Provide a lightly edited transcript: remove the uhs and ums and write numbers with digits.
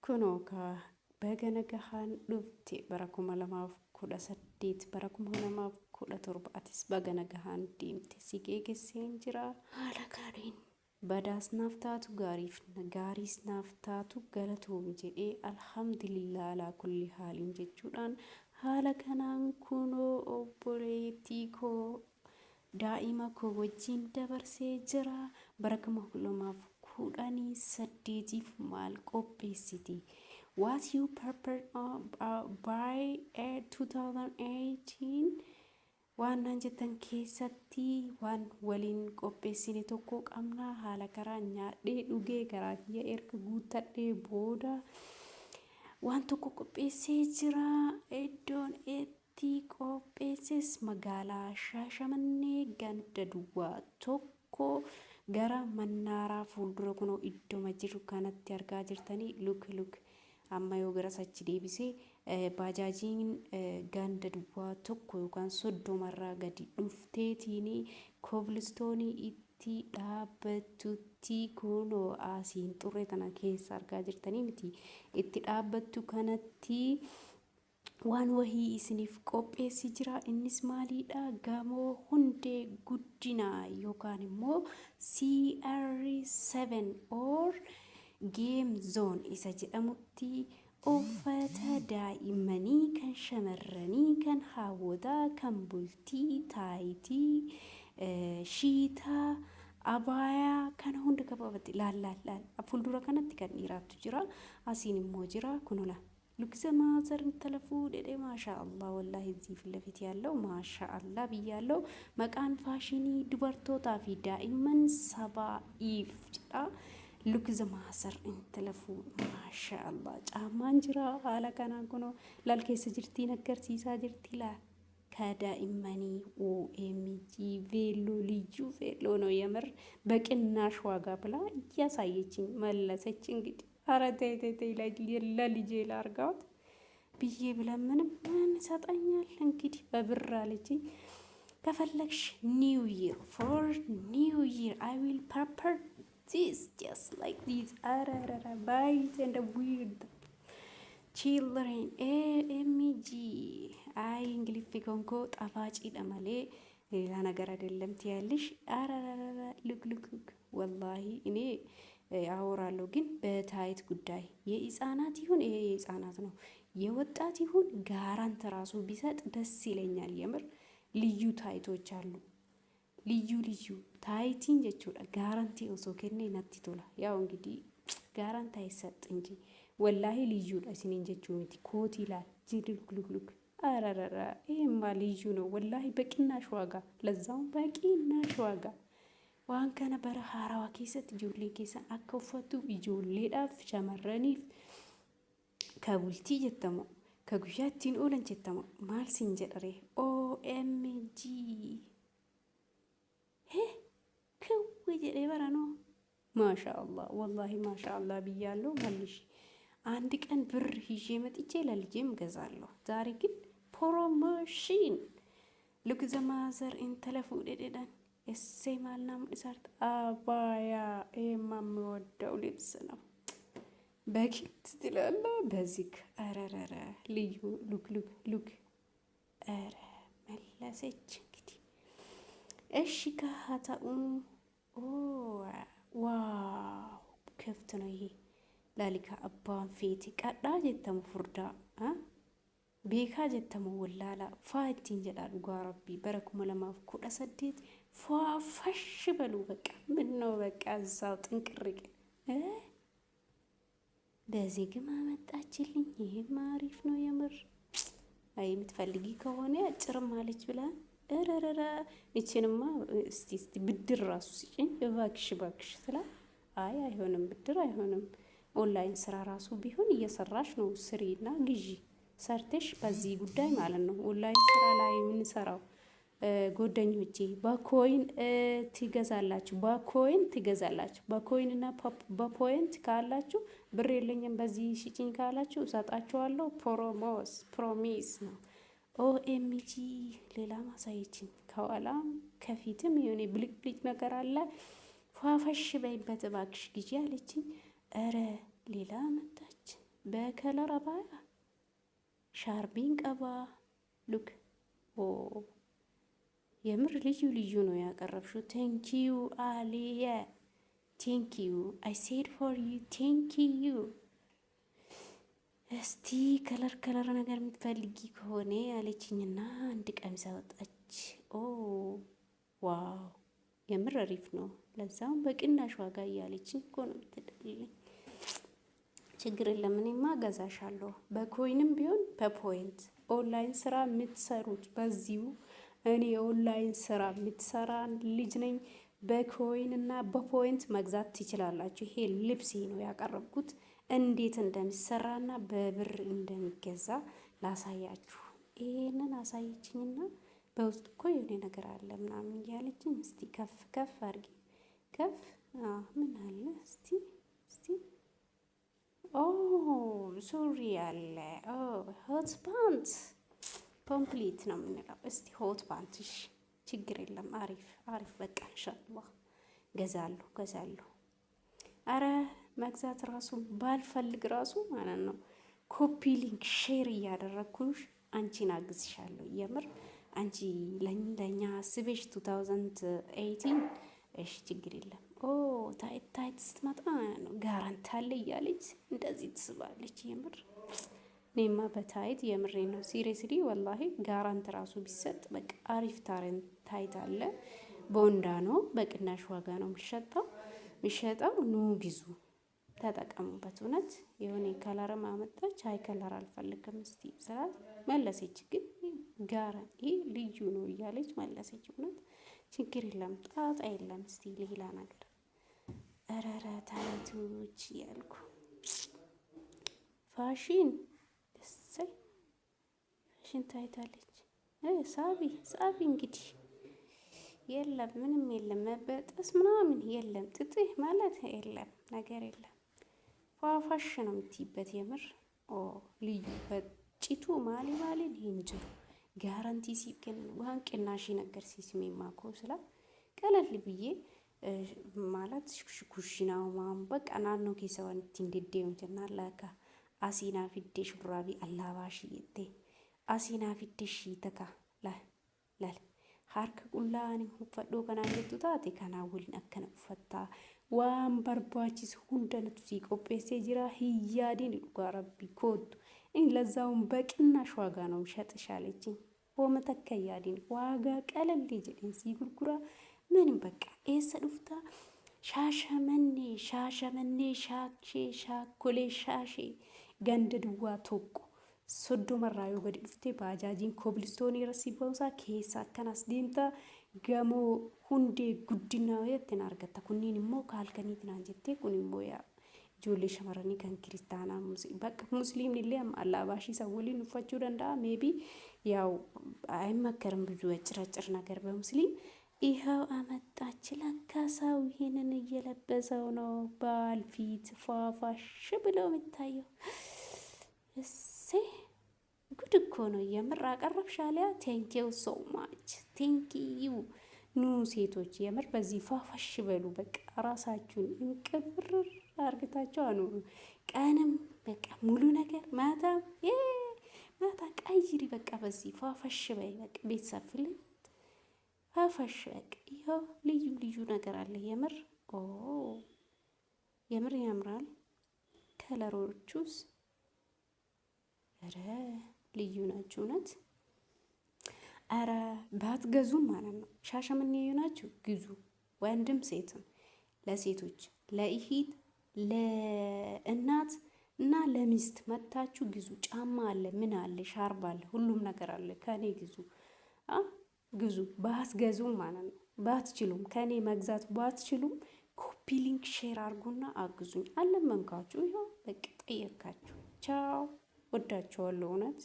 kunoo ka baga nagahaan dhufte bara 2018 bara 2017 atis baga nagahaan deemte si geegesseen jira haala gaariin badaasnaaf taatu gaariis naaf taatu galatoom jedhee alhamdulillah alaa kulli haaliin jechuudhaan haala kanaan kunoo obboleettii koo daa'ima koo wajjin dabarsee jira bara 2018 maal qopheessiti what you prepared by 2018 waan naan jettan keessatti waan waliin qopheessine tokko qabna haala karaa nyaadhee dhugee garaa kiyya erga guuttadhee booda waan tokko qopheessee jira iddoon itti qopheesses magaalaa Shaashamannee ganda duwwaa tokko gara mannaaraa fuuldura kunoo iddoo jiru kanatti argaa jirtanii luk amma yoo gara sachi deebisee baajaajiin ganda duwwaa tokko yookaan soddomarraa gadi dhufteetiin koobilistoonii itti dhaabbattutti kunoo asiin xurree tana keessa argaa jirtanii miti itti dhaabbattu kanatti waan wahii isiniif qopheessi jira innis maaliidha gamoo hundee guddinaa yookaan immoo CR7 or game zone isa jedhamutti uffata daa'immanii kan shamarranii kan hawwataa kan bultii taayitii shiitaa abaayaa kana hunda qabate laal fuuldura kanatti kan dhiiraatu jira asiin immoo jira kunola lukisa maazar telefuu dede maashaallah wallahi እዚህ ፊት ለፊት ያለው ማሻአላ ብያለው መቃን ፋሽኒ dubartootaa fi daa'imman saba'iif jedha lukisa maazar telefuu maashaallah caamaan jira haala kanaan kuno laal keessa jirtiin agarsiisaa jirti laal ከዳኢመኒ OMG ቬሎ ልዩ ቬሎ ነው የምር በቅናሽ ዋጋ ብላ እያሳየችኝ መለሰች እንግዲህ ኧረ ተይ ለልጄ ላርጋት ብዬ ብለምንም ምን ሰጠኛል እንግዲህ በብር አለችኝ ከፈለግሽ ኒው ይር ፎር ኒው ይር I will prepare this just like this ararara bite and weird children AMG አይ እንግሊዝ ኮንኮ ጣፋጭ ደማሌ ሌላ ነገር አይደለም ትያለሽ አራራራ ልክ ወላሂ እኔ አወራለሁ ግን በታይት ጉዳይ የህፃናት ይሁን ይሄ የህፃናት ነው የወጣት ይሁን ጋራንት ራሱ ቢሰጥ ደስ ይለኛል የምር ልዩ ታይቶች አሉ ልዩ ታይቲን ጀቹላ ጋራንቲ ኦሶ ከኔ ነጥቶላ ያው እንግዲህ ጋራንት አይሰጥ እንጂ ወላሂ ልዩ ለሲኔን ጀቹ ምቲ ኮት ይላል ጅልክ አራራራ ይሄማ ልዩ ነው ወላሂ በቅናሽ ዋጋ ለዛውም በቅናሽ ዋጋ waan kana bara haarawaa keessatti ijoollee keessan akka uffatu ijoolleedhaaf shamarraniif ka bultii jettamo ka guyyaa ittiin oolan jettamo maal sin jedhare OMG ከው jedhee baranoo ማሻአላህ ወላሂ ማሻአላህ ብያለሁ መልሽ አንድ ቀን ብር ይዤ መጥቼ ለልጄም ገዛለሁ ዛሬ ግን ፕሮሞሽን ልክ ዘማዘር እንተለፉ ደደዳን እሰይ ማልናም ዲሳርት አባያ የማምወደው ልብስ ነው በኪት ትላላ በዚክ አረረረ ልዩ ሉክ አረ መለሰች እንግዲህ እሺ ካታኡ ዋው ከፍት ነው ይሄ ላሊካ አባን ፌቲ ቀዳ ጀተሙ ፉርዳ ቤካ ጀተሙ ወላላ ፋቲን ጀዳሉ ጓረቢ በረኩመ ለማፍ ኩዳሰዴት ፏፈሽ በሉ በቃ ምን ነው በቃ እዛው ጥንቅርቅ በዚህ ግማ መጣችልኝ ይሄ ማሪፍ ነው የምር አይ የምትፈልጊ ከሆነ አጭርም አለች ብላ እረረረ እቺንማ እስቲ ብድር ራሱ ሲጭኝ እባክሽ ስላ አይ አይሆንም ብድር አይሆንም ኦንላይን ስራ ራሱ ቢሆን እየሰራሽ ነው ስሪና ግዢ ሰርተሽ በዚህ ጉዳይ ማለት ነው ኦንላይን ስራ ላይ ምን ሰራው ጎደኞቼ በኮይን ትገዛላችሁ በኮይን እና በፖይንት ካላችሁ ብር የለኝም በዚህ ሽጭኝ ካላችሁ እሰጣችኋለሁ ፕሮሚስ ነው OMG ሌላ ማሳየችን ከኋላም ከፊትም የሆነ ብልጭ ነገር አለ ፏፈሽ በይበት እባክሽ ግዢ አለችኝ ኧረ ሌላ መጣች በከለር አባያ ሻርቢን ቀባ ሉክ ኦ የምር ልዩ ልዩ ነው ያቀረብሽው። ቴንኪዩ አሊየ ቴንኪዩ አይ ሴድ ፎር ዩ ቴንኪዩ። እስቲ ከለር ነገር የምትፈልጊ ከሆነ ያለችኝና አንድ ቀሚስ አወጣች። ኦ ዋው የምር አሪፍ ነው። ለዛውም በቅናሽ ዋጋ እያለችኝ እኮ ነው የምትደልልኝ። ችግር የለም እኔማ እገዛሻለሁ። በኮይንም ቢሆን በፖይንት ኦንላይን ስራ የምትሰሩት በዚሁ እኔ የኦንላይን ስራ የምትሰራ ልጅ ነኝ። በኮይን እና በፖይንት መግዛት ትችላላችሁ። ይሄ ልብሴ ነው ያቀረብኩት እንዴት እንደሚሰራና በብር እንደሚገዛ ላሳያችሁ። ይሄንን አሳየችኝና በውስጥ እኮ የሆነ ነገር አለ ምናምን እያለችኝ እስቲ ከፍ ከፍ አድርጊ ከፍ ምን አለ እስቲ ኦ ሱሪ አለ። ኦ ሆት ፓንት ኮምፕሊት ነው የምንለው። እስቲ ሆት ፓንት እሺ፣ ችግር የለም አሪፍ አሪፍ። በቃ ኢንሻአላህ ገዛለሁ። አረ መግዛት ራሱ ባልፈልግ ራሱ ማለት ነው ኮፒ ሊንክ ሼር እያደረግኩሽ አንቺን አግዝሻለሁ። የምር አንቺ ለኛ አስበሽ 2018 እሺ ችግር የለም። ኦ ታይት ስትመጣ ነው ጋራንት አለ እያለች እንደዚህ ትስባለች። የምር እኔማ በታይት የምሬ ነው ሲሪየስሊ ወላሂ ጋራንት ራሱ ቢሰጥ በቃ አሪፍ ታይት አለ። ቦንዳ ነው በቅናሽ ዋጋ ነው የሚሸጠው። ኑ ግዙ ተጠቀሙበት። እውነት የሆነ ከለርም አመጣች። አይ ከለር አልፈልግም እስቲ ስላት መለሰች። ግን ጋራንቲ ልዩ ነው እያለች መለሰች። እውነት ችግር የለም ጣጣ የለም። እስቲ ሌላ ነገር ረረ ታይቶች እያልኩ ፋሽን እሰይ ፋሽን ታይታለች። ሳቢ እንግዲህ የለም ምንም የለም። መበጠስ ምናምን የለም። ጥጥህ ማለት የለም ነገር የለም። ፏፋሽ ነው የምትይበት። የምር ኦ ልዩ በጭቱ ማሊ እንጅሩ ጋራንቲ ሲገን ዋን ቅናሽ ነገር ሲስሜማ እኮ ስላት ቀለል ብዬ ማለት ኩሽናው ማም በቃ ናኖ ኬሰዋን እንድዴው ጀናላካ አሲና ፊዴሽ ቡራቢ አላባሽ ይቴ አሲና ፊዴሽ ይተካ ላል harka qullaa uffadhoo kanaa jettu taate kanaa waliin akkana uffattaa waan barbaachisu hunda nuti sii qopheessee jira. hiyyaadiin dhugaa rabbi kootu inni lazaawun በቅናሽ ዋጋ ነው ሸጥሻለችኝ። ሆመ ተከያዲን ዋጋ ቀለል jedheen sii gurgura ምንም በቃ ኤሰ ዱፍታ ሻሸመኔ ሻኮሌ ሻሼ ገንደ ድዋ ቶቆ soddoma marraayoo gadi dhuftee baajaajiin koobilistoonii rasiifamsaa keessa akkanas deemta gamoo hundee guddinaa jetteen argatta. kunniin immoo kaalkaniitiin aan jettee kun immoo yaa ijoollee shamarranii kan kiristaanaa bakka musliimni illee alaabaa isaa waliin uffachuu danda'a ሜቢ ያው አይመከርም ብዙ ጭራጭር ነገር በሙስሊም ይኸው አመጣች። ለካ ሰው ይሄንን እየለበሰው ነው ባል ፊት ፏፏሽ ብለው የሚታየው። ጉድ እኮ ነው የምር አቀረብሽ አሊያ። ቴንኪው ሶ ማች ቴንኪዩ። ኑ ሴቶች የምር በዚህ ፏፏሽ በሉ። በቃ ራሳችሁን እንቅብር አርግታችሁ አኑሩ። ቀንም በቃ ሙሉ ነገር ማታ ቀይሪ። በቃ በዚህ ፏፏሽ በይ። በቃ ቤተሰብ ፍልት ፏፏሽ በቃ ይኸው ልዩ ነገር አለ። የምር ያምራል። ከለሮቹስ ኧረ ልዩ ናችሁ እውነት። ኧረ ባትገዙም ማለት ነው ሻሸመኔ ናችሁ ግዙ። ወንድም ሴትም ለሴቶች ለኢሂድ ለእናት እና ለሚስት መታችሁ ግዙ። ጫማ አለ ምን አለ ሻርባ አለ ሁሉም ነገር አለ። ከኔ ግዙ ባትገዙም ማለት ነው። ባትችሉም ከኔ መግዛት ባትችሉም ኮፒ ሊንክ ሼር አድርጉና አግዙኝ። አለመንካችሁ ይኸው በቃ ጠየካችሁ። ቻው ወዳችኋለሁ እውነት።